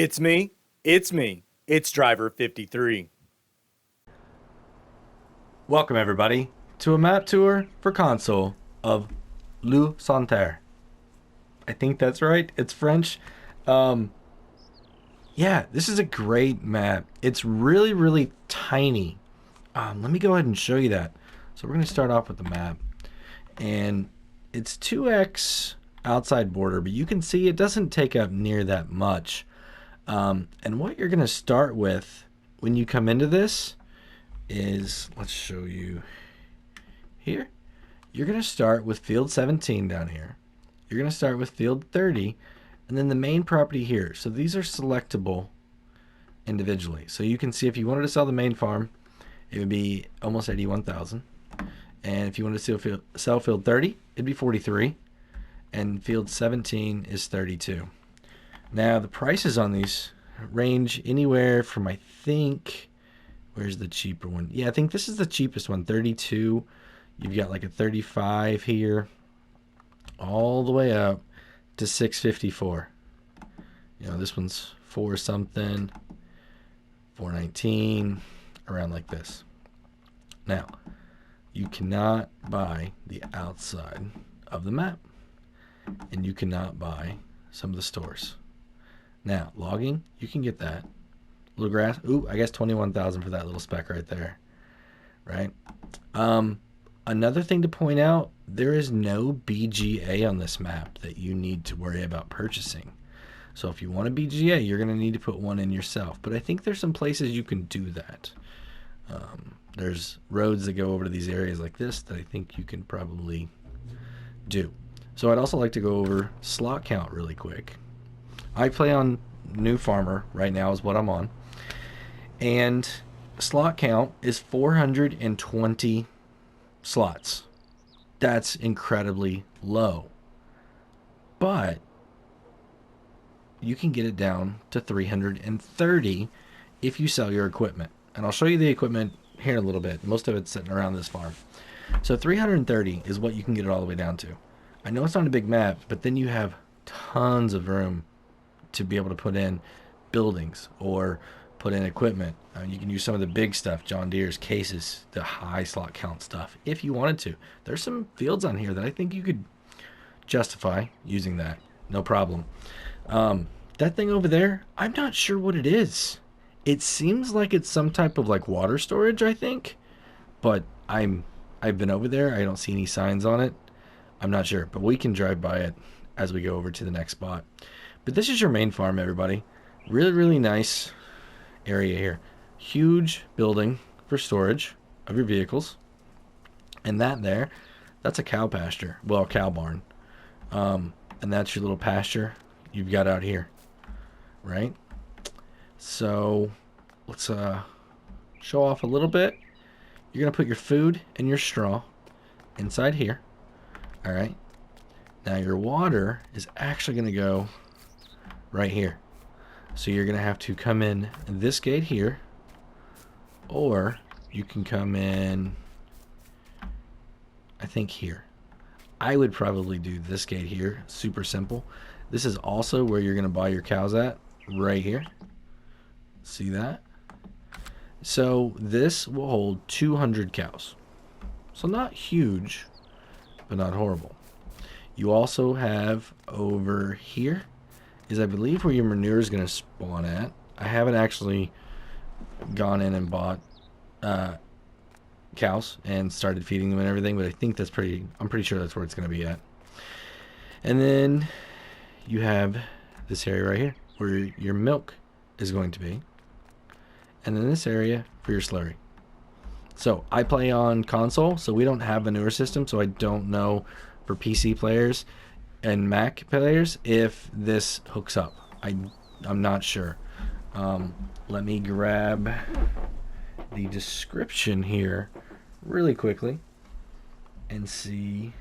It's me. It's me. It's Driver 53. Welcome everybody to a map tour for console of Santerre. I think that's right. It's French. Yeah, this is a great map. It's really, really tiny. Let me go ahead and show you that. So we're going to start off with the map. And it's 2x outside border, but you can see it doesn't take up near that much. And what you're going to start with when you come into this is, let's show you here. You're going to start with field 17 down here. You're going to start with field 30 and then the main property here. So these are selectable individually. So you can see if you wanted to sell the main farm, it would be almost 81,000. And if you wanted to sell field 30, it'd be 43. And field 17 is 32. Now the prices on these range anywhere from, I think, where's the cheaper one? Yeah, I think this is the cheapest one, 32. You've got like a 35 here, all the way up to 654. You know, this one's 4 something, 419, around like this. Now, you cannot buy the outside of the map, and you cannot buy some of the stores. Now, logging, you can get that. Little grass, ooh, I guess 21,000 for that little speck right there, right? Another thing to point out, there is no BGA on this map that you need to worry about purchasing. So if you want a BGA, you're going to need to put one in yourself. But I think there's some places you can do that. There's roads that go over to these areas like this that I think you can probably do. So I'd also like to go over slot count really quick. I play on New Farmer right now is what I'm on. And slot count is 420 slots. That's incredibly low. But you can get it down to 330 if you sell your equipment. And I'll show you the equipment here in a little bit. Most of it's sitting around this farm. So 330 is what you can get it all the way down to. I know it's not a big map, but then you have tons of room to be able to put in buildings or put in equipment. You can use some of the big stuff, John Deere's cases, the high slot count stuff, if you wanted to. There's some fields on here that I think you could justify using that. No problem. That thing over there, I'm not sure what it is. It seems like it's some type of like water storage, I think. But I've been over there. I don't see any signs on it. I'm not sure. But we can drive by it as we go over to the next spot. But this is your main farm, everybody. Really, really nice area here. Huge building for storage of your vehicles. And that there, that's a cow pasture. Well, a cow barn. And that's your little pasture you've got out here. Right? So let's show off a little bit. You're going to put your food and your straw inside here. All right. Now your water is actually going to go right here. So you're going to have to come in this gate here, or you can come in, I think, here. I would probably do this gate here. Super simple. This is also where you're going to buy your cows at, right here. See that? So this will hold 200 cows. So not huge, but not horrible. You also have over here is, I believe, where your manure is going to spawn at. I haven't actually gone in and bought cows and started feeding them and everything, but I think I'm pretty sure that's where it's going to be at. And then you have this area right here where your milk is going to be. And then this area for your slurry. So I play on console, so we don't have a manure system, so I don't know for PC players and Mac players if this hooks up. I'm not sure. Let me grab the description here really quickly and see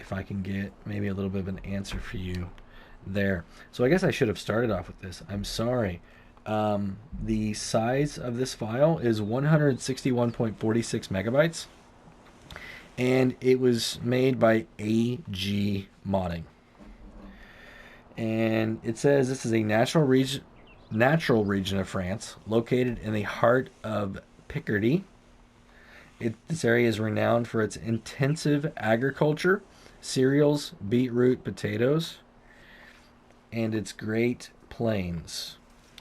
if I can get maybe a little bit of an answer for you there. So I guess I should have started off with this. I'm sorry. The size of this file is 161.46 megabytes. And it was made by AGModding. And it says this is a natural region of France, located in the heart of Picardy. This area is renowned for its intensive agriculture, cereals, beetroot, potatoes, and its great plains.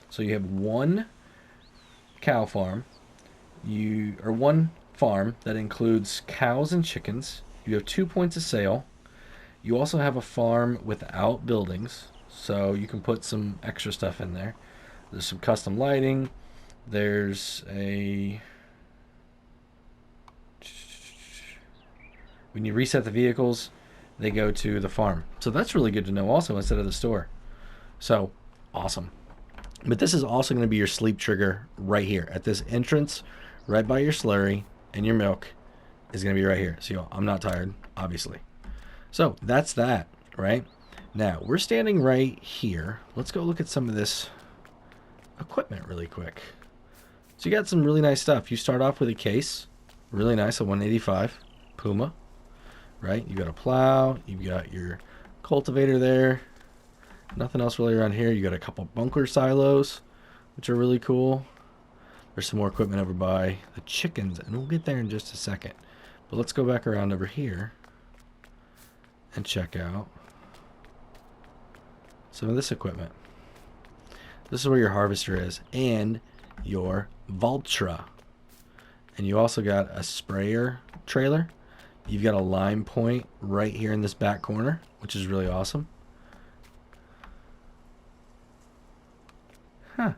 So you have one cow farm, one farm that includes cows and chickens. You have 2 points of sale. You also have a farm without buildings, so you can put some extra stuff in there. There's some custom lighting. There's a... When you reset the vehicles, they go to the farm. So that's really good to know also instead of the store. So, awesome. But this is also going to be your sleep trigger right here. At this entrance, right by your slurry and your milk is going to be right here. So I'm not tired, obviously. So that's that, right? Now, we're standing right here. Let's go look at some of this equipment really quick. So you got some really nice stuff. You start off with a case. Really nice, a 185 Puma, right? You got a plow. You've got your cultivator there. Nothing else really around here. You got a couple bunker silos, which are really cool. There's some more equipment over by the chickens, and we'll get there in just a second. But let's go back around over here and check out some of this equipment. This is where your harvester is, and your Valtra. And you also got a sprayer trailer. You've got a lime point right here in this back corner, which is really awesome. Huh.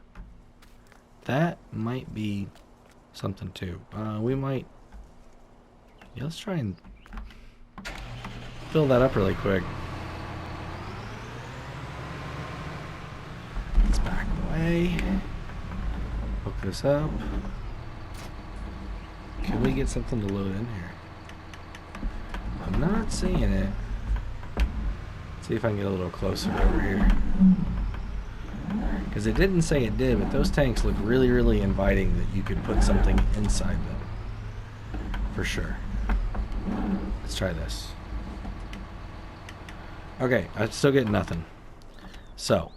That might be something too. We might... Yeah, let's try and fill that up really quick. Let's back away. Hook this up. Can we get something to load in here? I'm not seeing it. Let's see if I can get a little closer over here. Because it didn't say it did, but those tanks look really, really inviting that you could put something inside them. For sure. Let's try this. Okay, I still get nothing. So,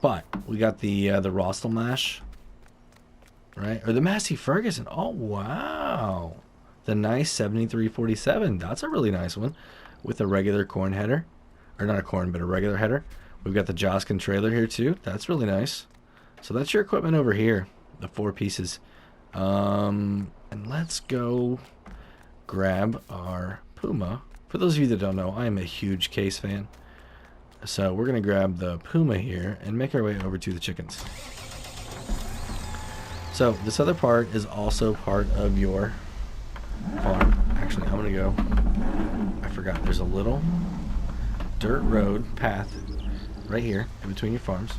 but we got the Rostel Mash, right? Or the Massey Ferguson. Oh, wow. The nice 7347. That's a really nice one with a regular corn header. Or not a corn, but a regular header. We've got the Joskin trailer here too. That's really nice. So that's your equipment over here. The 4 pieces. And let's go grab our Puma. For those of you that don't know, I am a huge Case fan. So we're going to grab the Puma here and make our way over to the chickens. So this other part is also part of your farm. Actually, I'm going to go... I forgot. There's a little dirt road path right here in between your farms,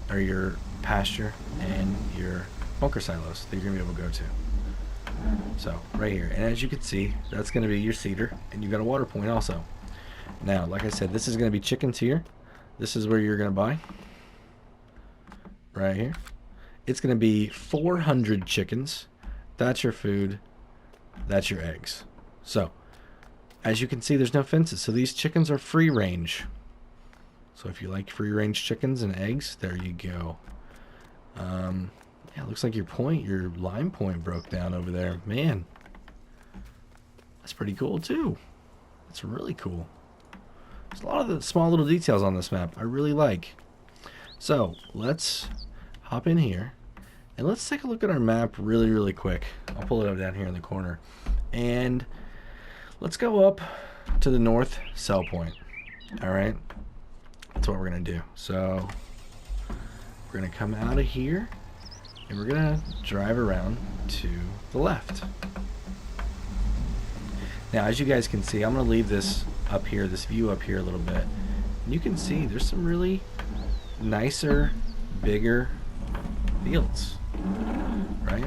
or your pasture and your bunker silos that you're going to be able to go to. So, right here. And as you can see, that's going to be your cedar, and you've got a water point also. Now, like I said, this is going to be chickens here. This is where you're going to buy. Right here. It's going to be 400 chickens. That's your food. That's your eggs. So, as you can see, there's no fences. So these chickens are free range. So if you like free range chickens and eggs, there you go. Yeah, it looks like your lime point broke down over there. Man, that's pretty cool too. That's really cool. There's a lot of the small little details on this map I really like. So let's hop in here and let's take a look at our map really, really quick. I'll pull it up down here in the corner. And let's go up to the north cell point. All right. That's what we're going to do. So we're going to come out of here and we're going to drive around to the left. Now, as you guys can see, I'm going to leave this up here, this view up here a little bit. And you can see there's some really nicer, bigger fields, right?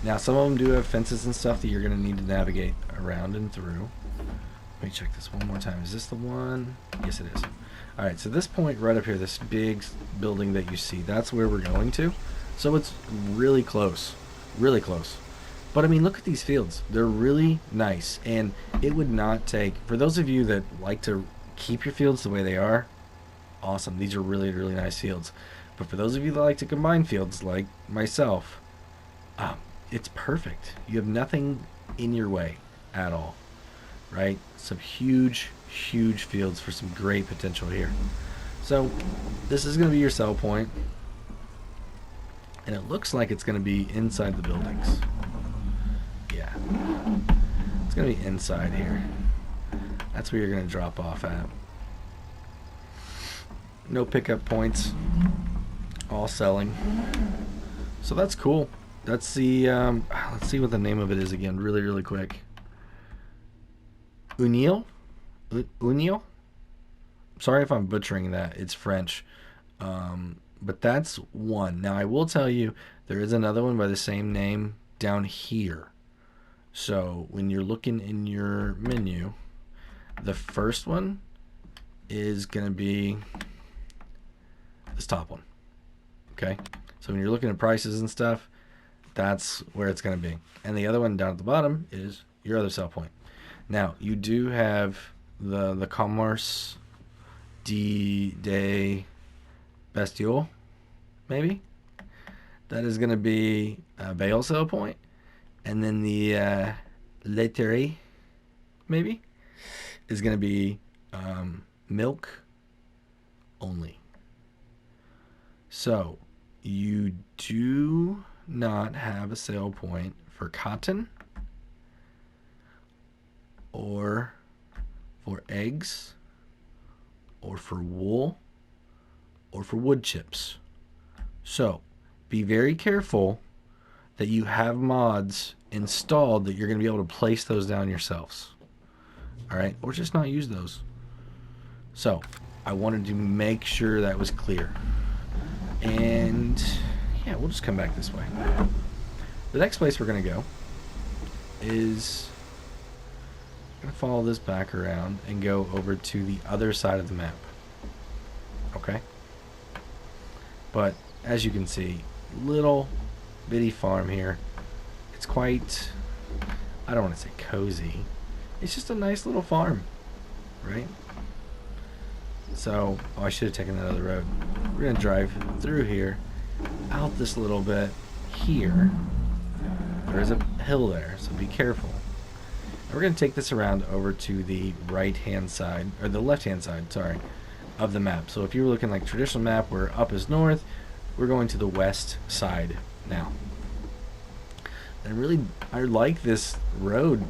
Now, some of them do have fences and stuff that you're going to need to navigate around and through. Let me check this one more time. Is this the one? Yes, it is. All right, so this point right up here, this big building that you see, that's where we're going to. So it's really close, really close. But I mean, look at these fields. They're really nice. And it would not take, for those of you that like to keep your fields the way they are, awesome. These are really, really nice fields. But for those of you that like to combine fields, like myself, it's perfect. You have nothing in your way at all, right? Some huge, huge fields for some great potential here. So this is going to be your sell point, and it looks like it's going to be inside the buildings. Yeah, it's going to be inside here. That's where you're going to drop off at. No pickup points, all selling. So that's cool. That's the let's see what the name of it is again, really, really quick. Unil. Sorry if I'm butchering that. It's French. But that's one. Now I will tell you there is another one by the same name down here. So when you're looking in your menu, the first one is going to be this top one. Okay? So when you're looking at prices and stuff, that's where it's going to be. And the other one down at the bottom is your other sell point. Now, you do have the Commerce de Bestiole, maybe? That is going to be a Bale sell point. And then the Laiterie, maybe, is going to be milk only. So, you do not have a sale point for cotton or for eggs or for wool or for wood chips. So be very careful that you have mods installed that you're going to be able to place those down yourselves. Alright, or just not use those. So I wanted to make sure that was clear. And yeah, we'll just come back this way. The next place we're going to go is going to follow this back around and go over to the other side of the map. Okay? But as you can see, little bitty farm here. It's quite, I don't want to say cozy. It's just a nice little farm, right? So, I should have taken that other road. We're going to drive through here, out this little bit here. There's a hill there, so be careful. And we're going to take this around over to the right-hand side, or the left-hand side, sorry, of the map. So if you were looking like traditional map where up is north, we're going to the west side now. And I like this road.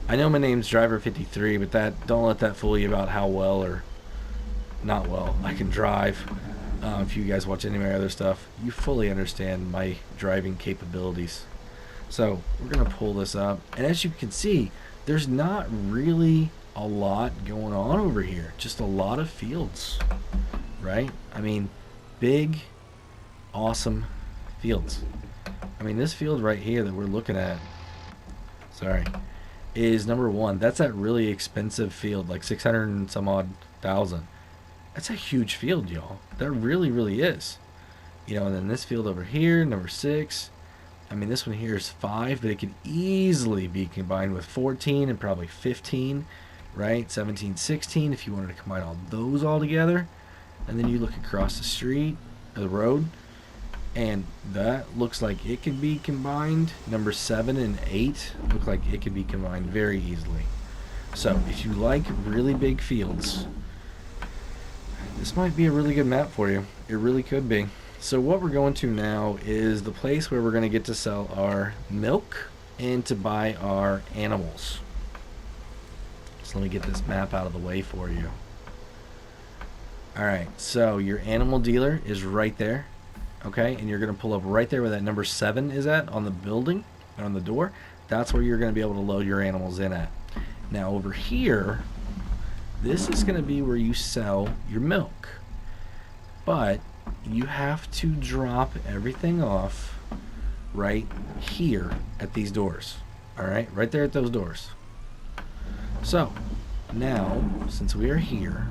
I know my name's Driver53, but don't let that fool you about how well or not well I can drive. If you guys watch any of my other stuff, you fully understand my driving capabilities. So we're going to pull this up. And as you can see, there's not really a lot going on over here. Just a lot of fields, right? I mean, big, awesome fields. I mean, this field right here that we're looking at, sorry, is number one. That's that really expensive field, like 600 and some odd thousand. That's a huge field, y'all. That really, really is. You know, and then this field over here, number 6. I mean, this one here is 5, but it could easily be combined with 14 and probably 15, right? 17, 16, if you wanted to combine all those all together. And then you look across the street, or the road, and that looks like it could be combined. Number 7 and 8 look like it could be combined very easily. So if you like really big fields, this might be a really good map for you. It really could be. So what we're going to now is the place where we're going to get to sell our milk and to buy our animals. So let me get this map out of the way for you. Alright, so your animal dealer is right there. Okay, and you're going to pull up right there where that number 7 is at on the building, on the door. That's where you're going to be able to load your animals in at. Now over here, this is going to be where you sell your milk. But you have to drop everything off right here at these doors. Alright, right there at those doors. So, now, since we are here,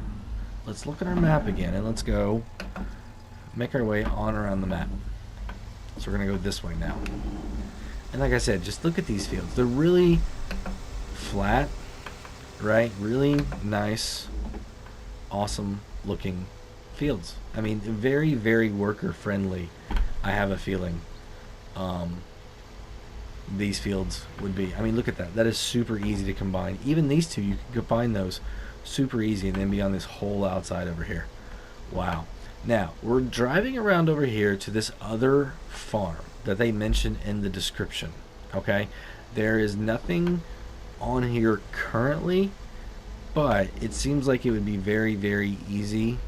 let's look at our map again and let's go make our way on around the map. So we're going to go this way now. And like I said, just look at these fields. They're really flat, right? Really nice, awesome looking fields. I mean, very, very worker friendly. I have a feeling these fields would be. I mean, look at that. That is super easy to combine. Even these two, you can combine those super easy and then be on this whole outside over here. Wow. Now, we're driving around over here to this other farm that they mentioned in the description. Okay? There is nothing on here currently, but it seems like it would be very, very easy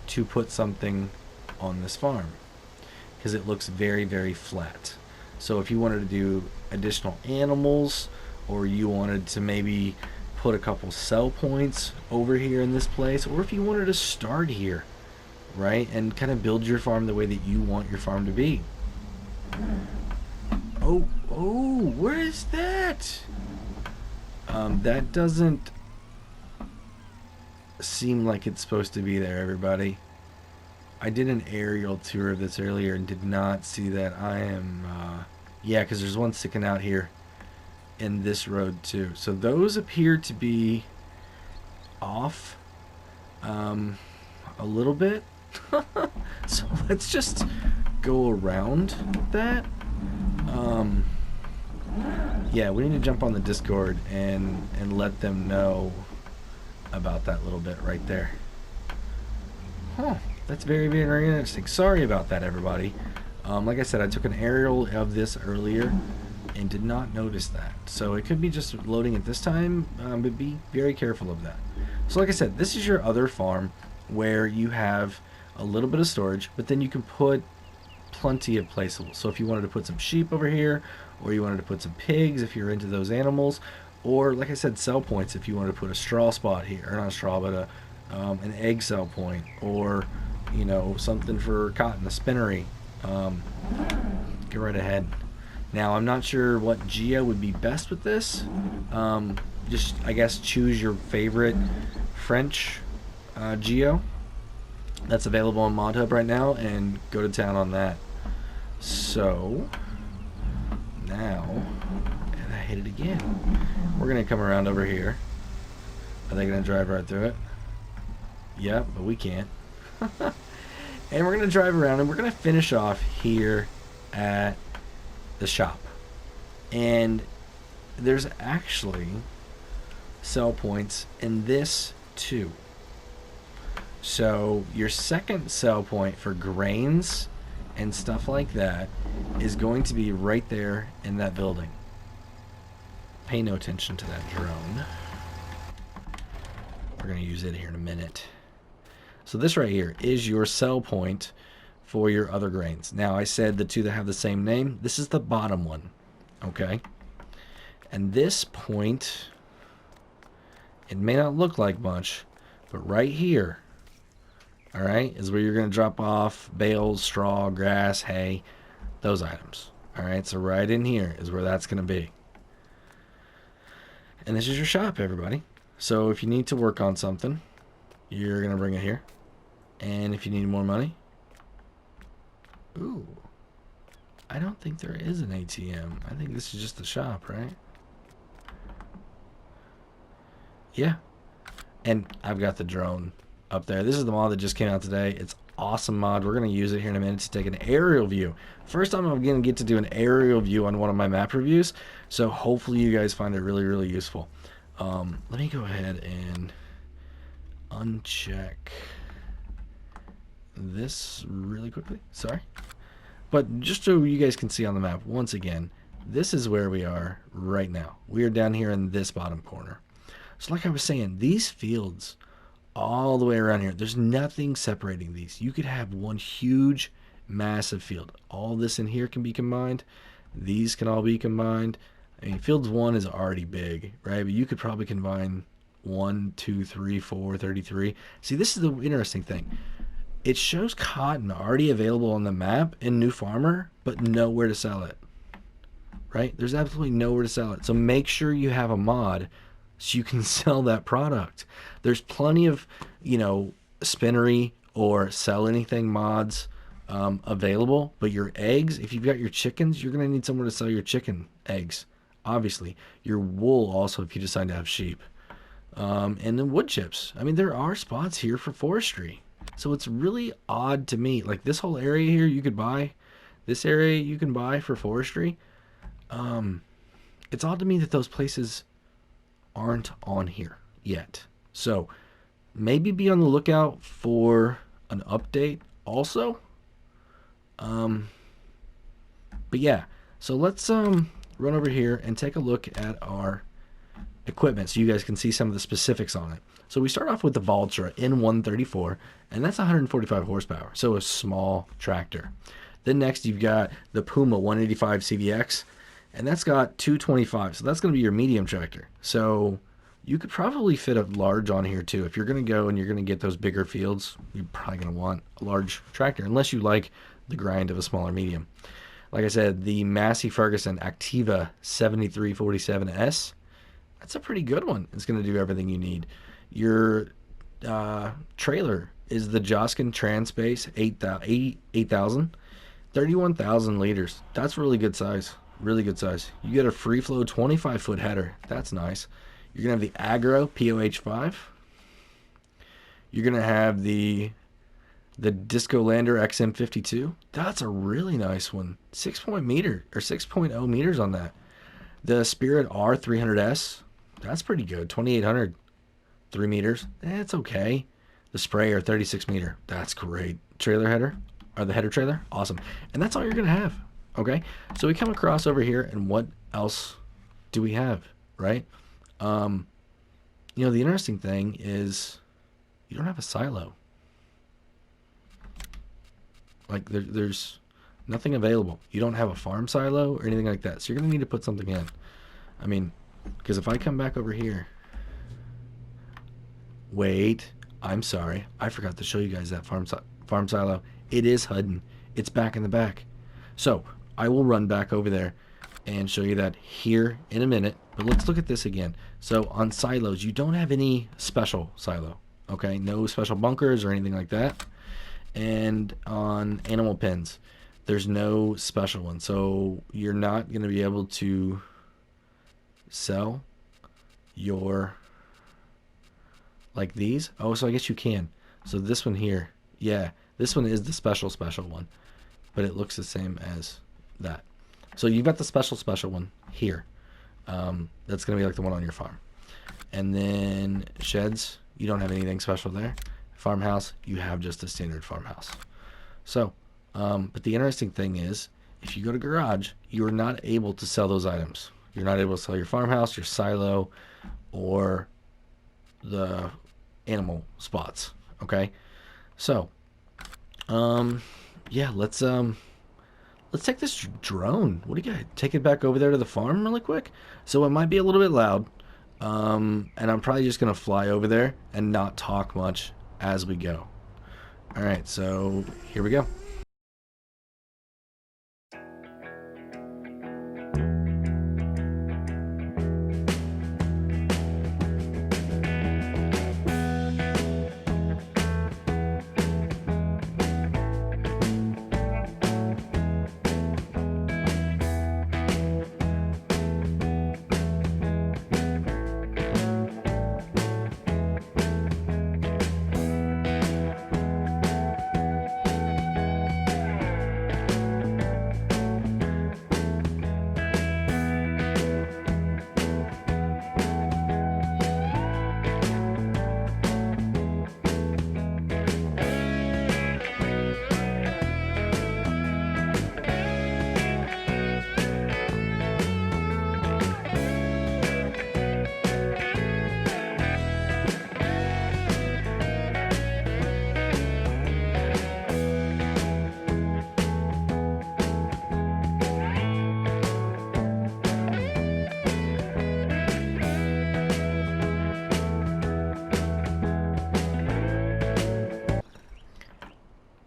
to put something on this farm because it looks very, very flat. So if you wanted to do additional animals, or you wanted to maybe put a couple sell points over here in this place, or if you wanted to start here, right, and kind of build your farm the way that you want your farm to be. Oh, where is that? That doesn't seem like it's supposed to be there, everybody. I did an aerial tour of this earlier and did not see that. I am, yeah, because there's one sticking out here in this road too. So those appear to be off a little bit. So let's just go around that. Yeah, we need to jump on the Discord and let them know about that little bit right there. Huh, that's very, very interesting. Sorry about that, everybody. Like I said, I took an aerial of this earlier and did not notice that. So it could be just loading at this time, but be very careful of that. So like I said, this is your other farm where you have a little bit of storage, but then you can put plenty of placeables. So if you wanted to put some sheep over here, or you wanted to put some pigs if you're into those animals, or like I said, sell points if you wanted to put a straw spot here, or not a straw, but an egg sell point, or you know, something for cotton, a spinnery. Go right ahead. Now I'm not sure what geo would be best with this. Just I guess choose your favorite French geo that's available on ModHub right now and go to town on that. So now, and I hit it again. We're gonna come around over here. Are they gonna drive right through it? Yeah, but we can't. And we're gonna drive around and we're gonna finish off here at the shop. And there's actually sell points in this too. So your second sell point for grains and stuff like that is going to be right there in that building. Pay no attention to that drone. We're going to use it here in a minute. So this right here is your sell point for your other grains. Now I said the two that have the same name. This is the bottom one. Okay. And this point, it may not look like much, but right here, all right, is where you're going to drop off bales, straw, grass, hay, those items. All right, so right in here is where that's going to be. And this is your shop, everybody. So if you need to work on something, you're going to bring it here. And if you need more money, ooh, I don't think there is an ATM. I think this is just the shop, right? Yeah. And I've got the drone up there. This is the mod that just came out today. It's awesome mod. We're going to use it here in a minute to take an aerial view. First time I'm going to get to do an aerial view on one of my map reviews. So hopefully you guys find it really, really useful. Let me go ahead and uncheck this really quickly. Sorry. But just so you guys can see on the map, once again, this is where we are right now. We are down here in this bottom corner. So like I was saying, these fields all the way around here, there's nothing separating these. You could have one huge, massive field. All this in here can be combined. These can all be combined. I mean, fields 1 is already big, right? But you could probably combine 1, 2, 3, 4, 33. See, this is the interesting thing. It shows cotton already available on the map in New Farmer, but nowhere to sell it, right? There's absolutely nowhere to sell it. So make sure you have a mod so you can sell that product. There's plenty of, you know, spinnery or sell anything mods available, but your eggs, if you've got your chickens, you're going to need somewhere to sell your chicken eggs, obviously. Your wool also, if you decide to have sheep. and then wood chips. I mean, there are spots here for forestry. So it's really odd to me. Like this whole area here, you could buy. This area you can buy for forestry. It's odd to me that those places aren't on here yet. So maybe be on the lookout for an update also. But yeah, so let's run over here and take a look at our equipment so you guys can see some of the specifics on it. So we start off with the Valtra N134, and that's 145 horsepower, so a small tractor. Then next you've got the Puma 185 CVX, and that's got 225, so that's going to be your medium tractor. So you could probably fit a large on here too. If you're going to go and you're going to get those bigger fields, you're probably going to want a large tractor, unless you like the grind of a smaller medium. Like I said, the Massey Ferguson Activa 7347S, that's a pretty good one. It's going to do everything you need. Your trailer is the Joskin Transpace 8000, 31,000 liters. That's really good size. Really good size. You get a free flow 25-foot header. That's nice. You're going to have the Agro POH5. You're going to have the Disco Lander XM52. That's a really nice one. 6.0 meters on that. The Spirit R300S. That's pretty good. 2,800. 3 meters. That's okay. The Sprayer 36 meter. That's great. Trailer header. Or the header trailer. Awesome. And that's all you're going to have. Okay. So we come across over here, and what else do we have? Right? The interesting thing is you don't have a silo. Like there's nothing available. You don't have a farm silo or anything like that. So you're going to need to put something in. I mean, because if I come back over here, wait, I'm sorry. I forgot to show you guys that farm silo. It is Hudden. It's back in the back. So I will run back over there and show you that here in a minute. But let's look at this again. So on silos, you don't have any special silo. Okay, no special bunkers or anything like that. And on animal pens, there's no special one. So you're not going to be able to sell your, like these. Oh, so I guess you can. So this one here, yeah, this one is the special one, but it looks the same as that. So you've got the special one here. That's going to be like the one on your farm. And then sheds, you don't have anything special there. Farmhouse, you have just a standard farmhouse. So, but the interesting thing is, if you go to garage, you are not able to sell those items. You're not able to sell your farmhouse, your silo, or the animal spots. Okay, so, yeah, let's take this drone. What do you got? Take it back over there to the farm really quick. So it might be a little bit loud, and I'm probably just gonna fly over there and not talk much as we go. All right, so here we go.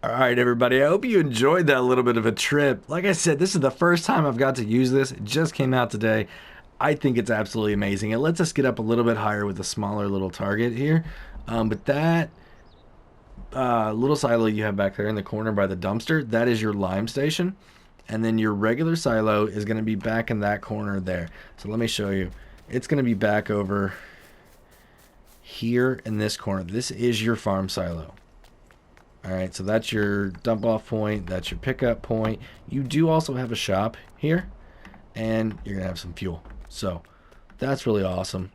All right, everybody. I hope you enjoyed that little bit of a trip. Like I said, this is the first time I've got to use this. It just came out today. I think it's absolutely amazing. It lets us get up a little bit higher with a smaller little target here. But that little silo you have back there in the corner by the dumpster, that is your lime station. And then your regular silo is going to be back in that corner there. So let me show you. It's going to be back over here in this corner. This is your farm silo. All right, so that's your dump off point. That's your pickup point. You do also have a shop here, and you're gonna have some fuel. So that's really awesome.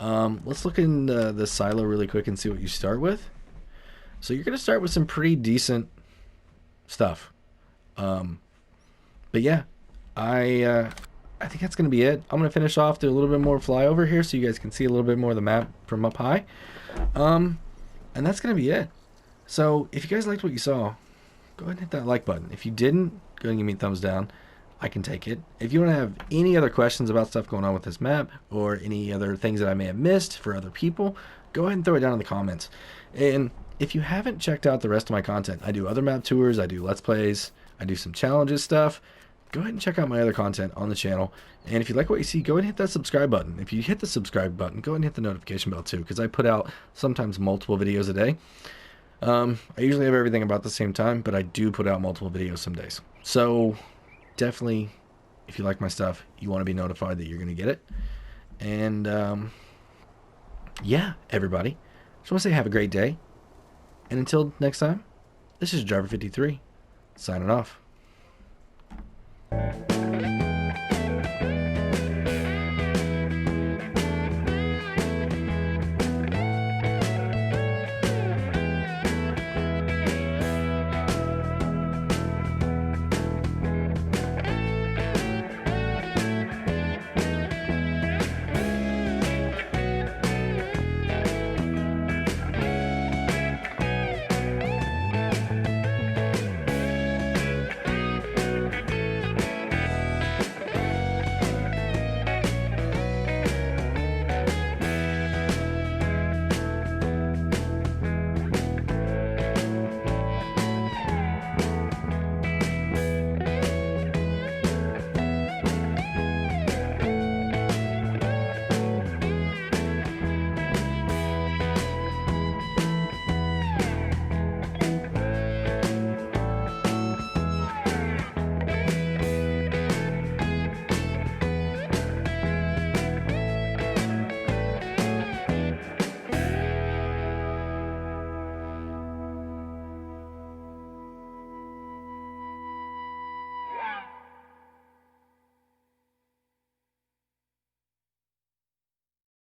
Let's look in the silo really quick and see what you start with. So you're gonna start with some pretty decent stuff. But yeah, I think that's gonna be it. I'm gonna finish off, do a little bit more flyover here so you guys can see a little bit more of the map from up high. And that's gonna be it. So if you guys liked what you saw, go ahead and hit that like button. If you didn't, go ahead and give me a thumbs down. I can take it. If you want to have any other questions about stuff going on with this map or any other things that I may have missed for other people, go ahead and throw it down in the comments. And if you haven't checked out the rest of my content, I do other map tours, I do Let's Plays, I do some challenges stuff. Go ahead and check out my other content on the channel. And if you like what you see, go ahead and hit that subscribe button. If you hit the subscribe button, go ahead and hit the notification bell too, because I put out sometimes multiple videos a day. I usually have everything about the same time, but I do put out multiple videos some days. So definitely, if you like my stuff, you want to be notified that you're going to get it. And yeah, everybody, just want to say have a great day. And until next time, this is Driver 53 signing off.